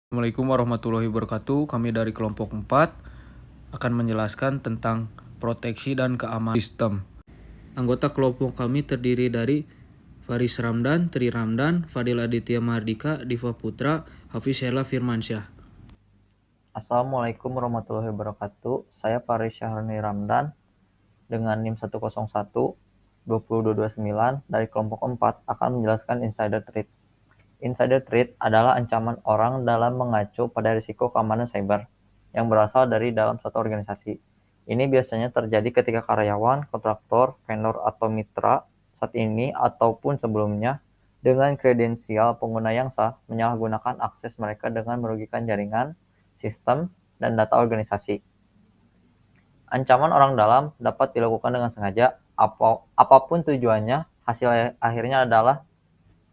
Assalamualaikum warahmatullahi wabarakatuh. Kami dari kelompok 4 akan menjelaskan tentang proteksi dan keamanan sistem. Anggota kelompok kami terdiri dari Faris Ramdan, Tri Ramdan, Fadil Aditya Mardika, Diva Putra, Hafiz Hela Firmansyah. Assalamualaikum warahmatullahi wabarakatuh. Saya Faris Syahroni Ramdan dengan NIM 101 20229 dari kelompok 4 akan menjelaskan insider threat. Insider threat adalah ancaman orang dalam mengacu pada risiko keamanan cyber yang berasal dari dalam suatu organisasi. Ini biasanya terjadi ketika karyawan, kontraktor, vendor, atau mitra saat ini ataupun sebelumnya dengan kredensial pengguna yang sah menyalahgunakan akses mereka dengan merugikan jaringan, sistem, dan data organisasi. Ancaman orang dalam dapat dilakukan dengan sengaja, apapun tujuannya, hasil akhirnya adalah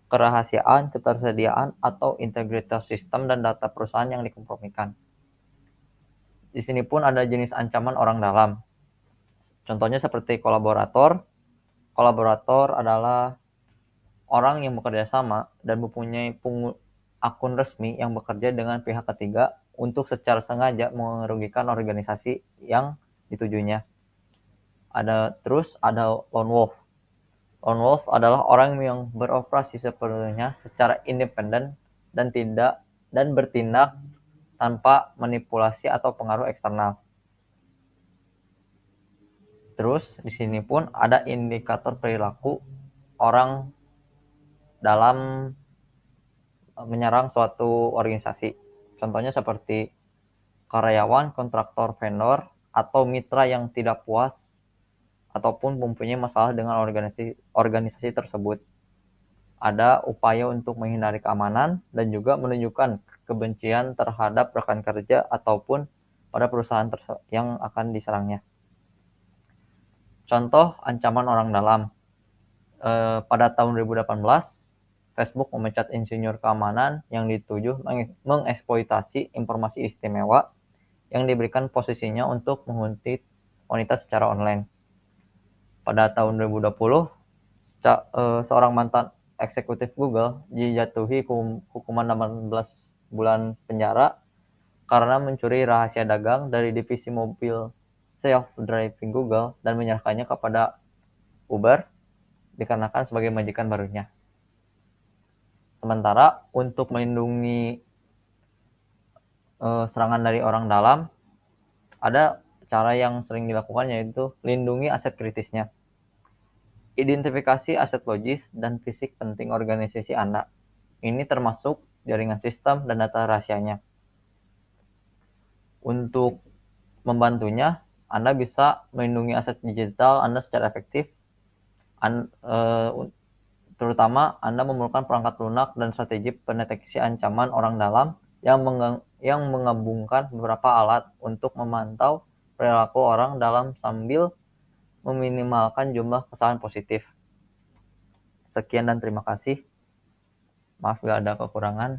kerahasiaan, ketersediaan, atau integritas sistem dan data perusahaan yang dikompromikan. Di sini pun ada jenis ancaman orang dalam. Contohnya seperti kolaborator. Kolaborator adalah orang yang bekerja sama dan mempunyai akun resmi yang bekerja dengan pihak ketiga untuk secara sengaja merugikan organisasi yang ditujunya. Ada lone wolf. Lone wolf adalah orang yang beroperasi sepenuhnya secara independen dan bertindak tanpa manipulasi atau pengaruh eksternal. Terus di sini pun ada indikator perilaku orang dalam menyerang suatu organisasi. Contohnya seperti karyawan, kontraktor, vendor, atau mitra yang tidak puas ataupun mempunyai masalah dengan organisasi tersebut. Ada upaya untuk menghindari keamanan dan juga menunjukkan kebencian terhadap rekan kerja ataupun pada perusahaan yang akan diserangnya. Contoh ancaman orang dalam. Pada tahun 2018, Facebook memecat insinyur keamanan yang dituduh mengeksploitasi informasi istimewa yang diberikan posisinya untuk menguntit wanita secara online. Pada tahun 2020, seorang mantan eksekutif Google dijatuhi hukuman 18 bulan penjara karena mencuri rahasia dagang dari divisi mobil self-driving Google dan menyerahkannya kepada Uber dikarenakan sebagai majikan barunya. Sementara untuk melindungi serangan dari orang dalam, ada cara yang sering dilakukan yaitu lindungi aset kritisnya. Identifikasi aset logis dan fisik penting organisasi Anda. Ini termasuk jaringan sistem dan data rahasianya. Untuk membantunya, Anda bisa melindungi aset digital Anda secara efektif. Terutama Anda memerlukan perangkat lunak dan strategi pendeteksi ancaman orang dalam yang menggabungkan beberapa alat untuk memantau perilaku orang dalam sambil meminimalkan jumlah kesalahan positif. Sekian dan terima kasih. Maaf bila ada kekurangan.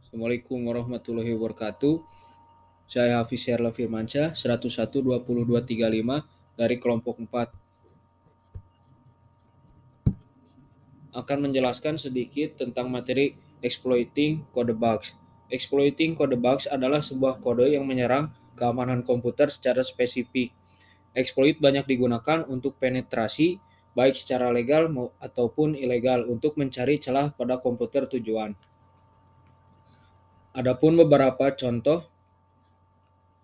Assalamualaikum warahmatullahi wabarakatuh. Saya Hafiz Hela Firmansyah, 101 20235 dari kelompok 4. Akan menjelaskan sedikit tentang materi exploiting code bugs. Exploiting code bugs adalah sebuah kode yang menyerang keamanan komputer secara spesifik. Exploit banyak digunakan untuk penetrasi, baik secara legal ataupun ilegal, untuk mencari celah pada komputer tujuan. Adapun beberapa contoh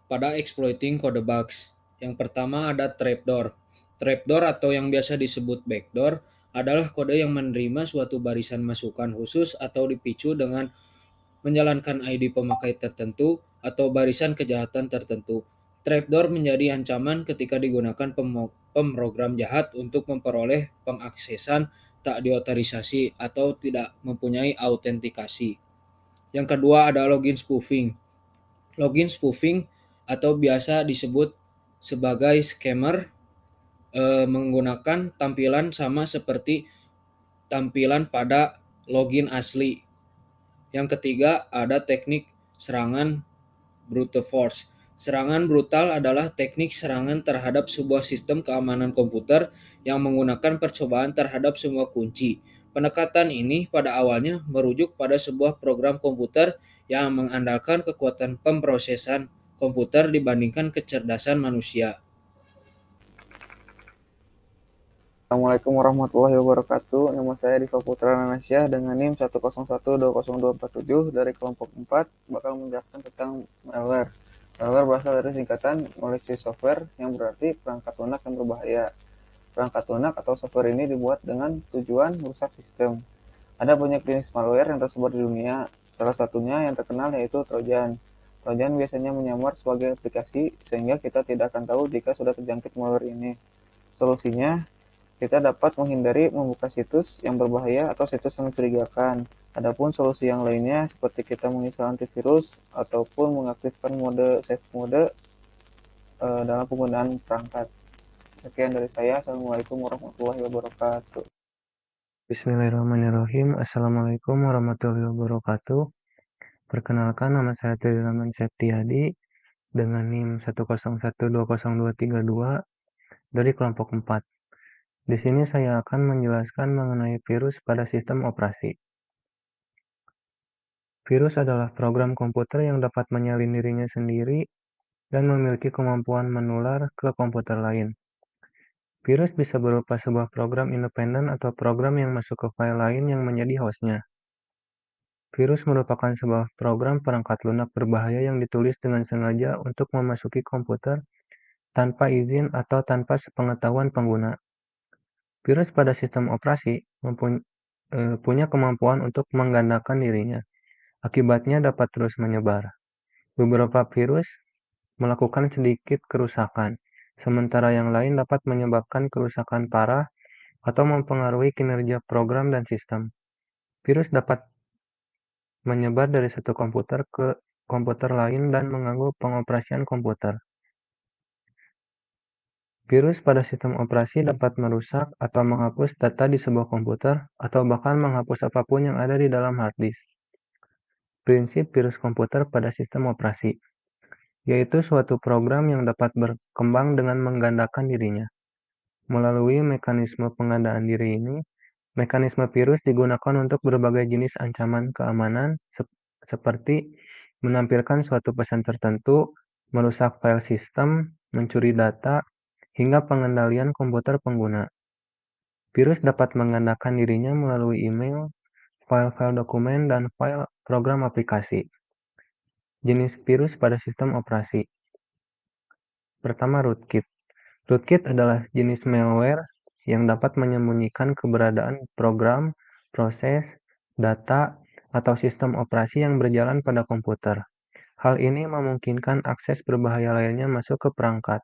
pada exploiting code bugs. Yang pertama ada trapdoor. Trapdoor atau yang biasa disebut backdoor adalah kode yang menerima suatu barisan masukan khusus atau dipicu dengan menjalankan ID pemakai tertentu atau barisan kejahatan tertentu. Trapdoor menjadi ancaman ketika digunakan pemrogram jahat untuk memperoleh pengaksesan tak diotorisasi atau tidak mempunyai autentikasi. Yang kedua ada login spoofing. Login spoofing atau biasa disebut sebagai scammer menggunakan tampilan sama seperti tampilan pada login asli. Yang ketiga ada teknik serangan brute force. Serangan brutal adalah teknik serangan terhadap sebuah sistem keamanan komputer yang menggunakan percobaan terhadap semua kunci, Pendekatan ini pada awalnya merujuk pada sebuah program komputer yang mengandalkan kekuatan pemrosesan komputer dibandingkan kecerdasan manusia. Assalamualaikum warahmatullahi wabarakatuh. Nama saya Diva Putra Nanasya dengan NIM 101200207 dari kelompok 4 bakal menjelaskan tentang malware. Malware berasal dari singkatan malicious software yang berarti perangkat lunak yang berbahaya. Perangkat lunak atau software ini dibuat dengan tujuan merusak sistem. Ada banyak jenis malware yang tersebar di dunia. Salah satunya yang terkenal yaitu Trojan. Trojan biasanya menyamar sebagai aplikasi sehingga kita tidak akan tahu jika sudah terjangkit malware ini. Solusinya, kita dapat menghindari membuka situs yang berbahaya atau situs yang mencurigakan. Adapun solusi yang lainnya seperti kita menginstal antivirus ataupun mengaktifkan mode safe mode dalam penggunaan perangkat. Sekian dari saya. Assalamualaikum warahmatullahi wabarakatuh. Bismillahirrahmanirrahim. Assalamualaikum warahmatullahi wabarakatuh. Perkenalkan, nama saya Tridraman Septiadi dengan NIM 101202232 dari kelompok 4. Di sini saya akan menjelaskan mengenai virus pada sistem operasi. Virus adalah program komputer yang dapat menyalin dirinya sendiri dan memiliki kemampuan menular ke komputer lain. Virus bisa berupa sebuah program independen atau program yang masuk ke file lain yang menjadi hostnya. Virus merupakan sebuah program perangkat lunak berbahaya yang ditulis dengan sengaja untuk memasuki komputer tanpa izin atau tanpa sepengetahuan pengguna. Virus pada sistem operasi punya kemampuan untuk menggandakan dirinya. Akibatnya dapat terus menyebar. Beberapa virus melakukan sedikit kerusakan, sementara yang lain dapat menyebabkan kerusakan parah atau mempengaruhi kinerja program dan sistem. Virus dapat menyebar dari satu komputer ke komputer lain dan mengganggu pengoperasian komputer. Virus pada sistem operasi dapat merusak atau menghapus data di sebuah komputer atau bahkan menghapus apapun yang ada di dalam hard disk. Prinsip virus komputer pada sistem operasi, yaitu suatu program yang dapat berkembang dengan menggandakan dirinya. Melalui mekanisme penggandaan diri ini, mekanisme virus digunakan untuk berbagai jenis ancaman keamanan seperti menampilkan suatu pesan tertentu, merusak file sistem, mencuri data, hingga pengendalian komputer pengguna. Virus dapat menggandakan dirinya melalui email, file-file dokumen, dan file program aplikasi. Jenis virus pada sistem operasi. Pertama, rootkit. Rootkit adalah jenis malware yang dapat menyembunyikan keberadaan program, proses, data, atau sistem operasi yang berjalan pada komputer. Hal ini memungkinkan akses berbahaya lainnya masuk ke perangkat.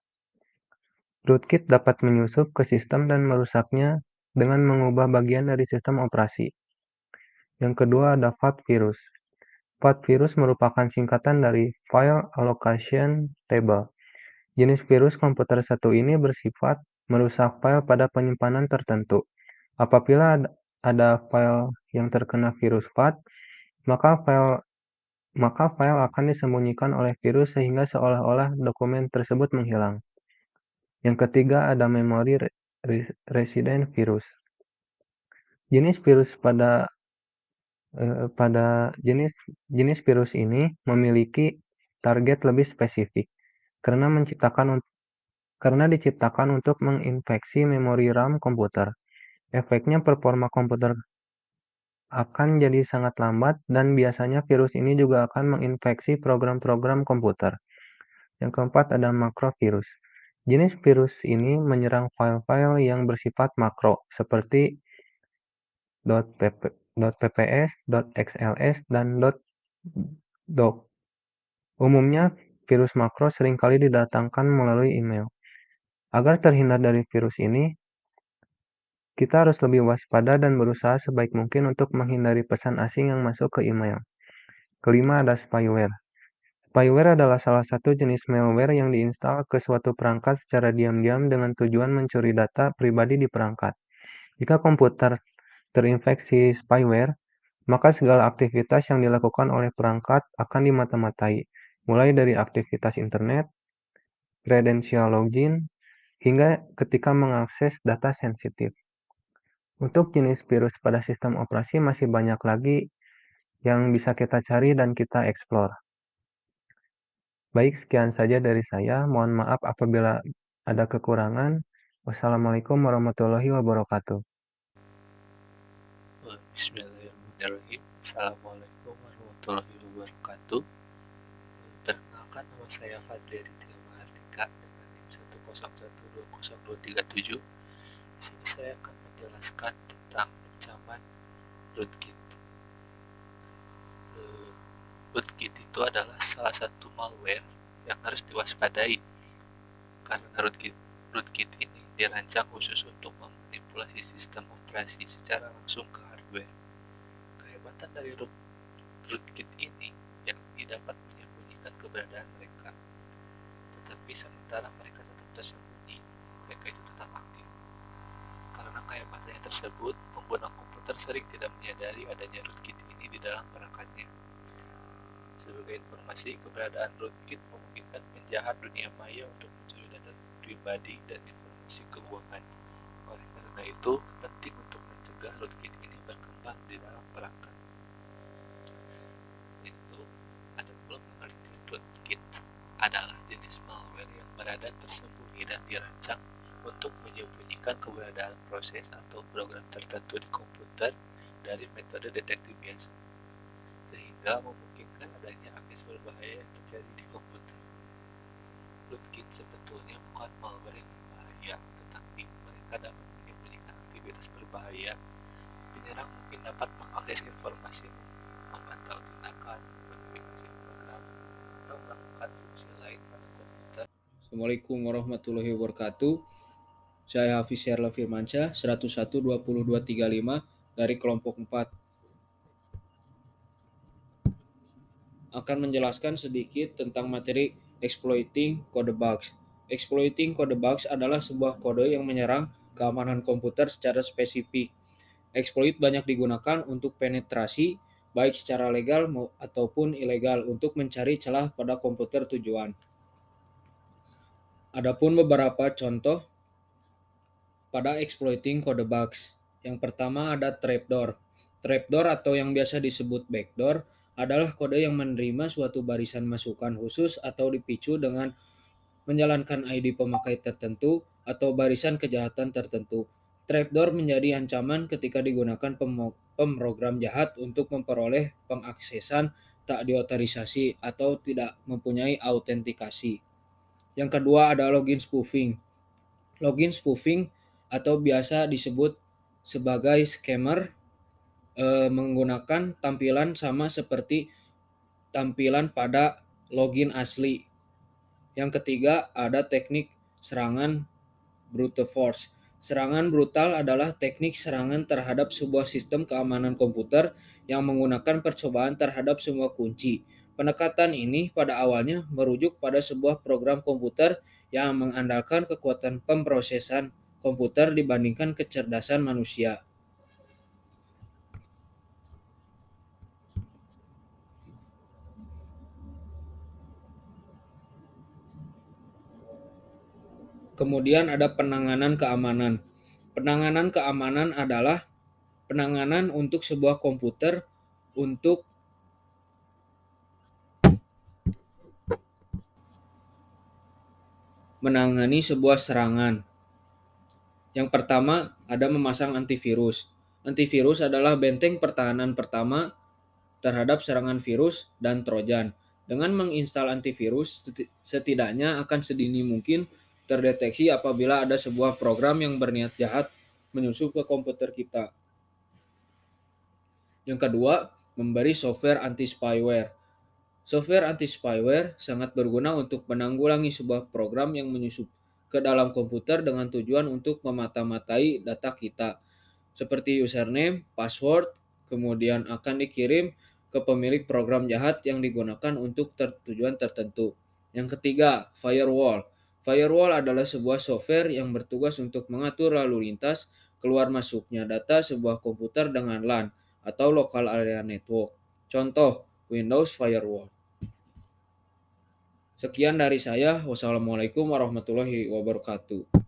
Rootkit dapat menyusup ke sistem dan merusaknya dengan mengubah bagian dari sistem operasi. Yang kedua ada FAT virus. FAT virus merupakan singkatan dari File Allocation Table. Jenis virus komputer satu ini bersifat merusak file pada penyimpanan tertentu. Apabila ada file yang terkena virus FAT, maka file akan disembunyikan oleh virus sehingga seolah-olah dokumen tersebut menghilang. Yang ketiga ada Memory Resident Virus. Jenis virus pada jenis virus ini memiliki target lebih spesifik karena diciptakan untuk menginfeksi memori RAM komputer. Efeknya performa komputer akan jadi sangat lambat dan biasanya virus ini juga akan menginfeksi program-program komputer. Yang keempat ada makrovirus. Jenis virus ini menyerang file-file yang bersifat makro seperti .pps, .xls, dan .doc. Umumnya, virus makro seringkali didatangkan melalui email. Agar terhindar dari virus ini, kita harus lebih waspada dan berusaha sebaik mungkin untuk menghindari pesan asing yang masuk ke email. Kelima ada spyware. Spyware adalah salah satu jenis malware yang diinstal ke suatu perangkat secara diam-diam dengan tujuan mencuri data pribadi di perangkat. Jika komputer terinfeksi spyware, maka segala aktivitas yang dilakukan oleh perangkat akan dimata-matai, mulai dari aktivitas internet, kredensial login, hingga ketika mengakses data sensitif. Untuk jenis virus pada sistem operasi masih banyak lagi yang bisa kita cari dan kita eksplor. Baik, sekian saja dari saya. Mohon maaf apabila ada kekurangan. Wassalamualaikum warahmatullahi wabarakatuh. Bismillahirrahmanirrahim. Assalamualaikum warahmatullahi wabarakatuh. Perkenalkan, nama saya Fadli Aditya Mahardika dengan NIM 101200237. Di sini saya akan menjelaskan tentang ancaman rootkit. Rootkit itu adalah salah satu malware yang harus diwaspadai karena rootkit ini dirancang khusus untuk memanipulasi sistem operasi secara langsung ke hardware. Kehebatan dari rootkit ini yakni dapat menyembunyikan keberadaan mereka, tetapi sementara mereka tetap tersembunyi, mereka itu tetap aktif. Karena kehebatannya tersebut, pengguna komputer sering tidak menyadari adanya rootkit ini di dalam perangkatnya. Sebagai informasi, keberadaan rootkit memungkinkan penjahat dunia maya untuk mencuri data pribadi dan informasi keuangan. Oleh karena itu, penting untuk mencegah rootkit ini berkembang di dalam perangkat. Itu ada pula pengertian rootkit adalah jenis malware yang berada tersembunyi dan dirancang untuk menyembunyikan keberadaan proses atau program tertentu di komputer dari metode deteksi biasa, sehingga memungkinkan adanya akses berbahaya yang terjadi di komputer. Rootkit sebetulnya bukan malware yang berbahaya, tetapi mereka dapat menyembunyikan aktivitas berbahaya. Penyerang mungkin dapat mengakses informasi, memantau tindakan, modifikasi program, atau melakukan fungsi lain pada komputer. Assalamualaikum warahmatullahi wabarakatuh. Saya Hafiz Sherla Firmansyah, 101-20-235 dari kelompok 4. Akan menjelaskan sedikit tentang materi exploiting code bugs. Exploiting code bugs adalah sebuah kode yang menyerang keamanan komputer secara spesifik. Exploit banyak digunakan untuk penetrasi, baik secara legal ataupun ilegal, untuk mencari celah pada komputer tujuan. Adapun beberapa contoh pada exploiting code bugs. Yang pertama ada trapdoor. Trapdoor atau yang biasa disebut backdoor adalah kode yang menerima suatu barisan masukan khusus atau dipicu dengan menjalankan ID pemakai tertentu atau barisan kejahatan tertentu. Trapdoor menjadi ancaman ketika digunakan pemrogram jahat untuk memperoleh pengaksesan tak diotorisasi atau tidak mempunyai autentikasi. Yang kedua ada login spoofing. Login spoofing atau biasa disebut sebagai scammer menggunakan tampilan sama seperti tampilan pada login asli. Yang ketiga ada teknik serangan brute force. Serangan brutal adalah teknik serangan terhadap sebuah sistem keamanan komputer yang menggunakan percobaan terhadap semua kunci. Pendekatan ini pada awalnya merujuk pada sebuah program komputer yang mengandalkan kekuatan pemrosesan komputer dibandingkan kecerdasan manusia. Kemudian ada penanganan keamanan. Penanganan keamanan adalah penanganan untuk sebuah komputer untuk menangani sebuah serangan. Yang pertama ada memasang antivirus. Antivirus adalah benteng pertahanan pertama terhadap serangan virus dan trojan. Dengan menginstal antivirus, setidaknya akan sedini mungkin terdeteksi apabila ada sebuah program yang berniat jahat menyusup ke komputer kita. Yang kedua, memberi software anti-spyware. Software anti-spyware sangat berguna untuk menanggulangi sebuah program yang menyusup ke dalam komputer dengan tujuan untuk memata-matai data kita, seperti username, password, kemudian akan dikirim ke pemilik program jahat yang digunakan untuk tujuan tertentu. Yang ketiga, firewall. Firewall adalah sebuah software yang bertugas untuk mengatur lalu lintas keluar masuknya data sebuah komputer dengan LAN atau local area network. Contoh, Windows Firewall. Sekian dari saya. Wassalamualaikum warahmatullahi wabarakatuh.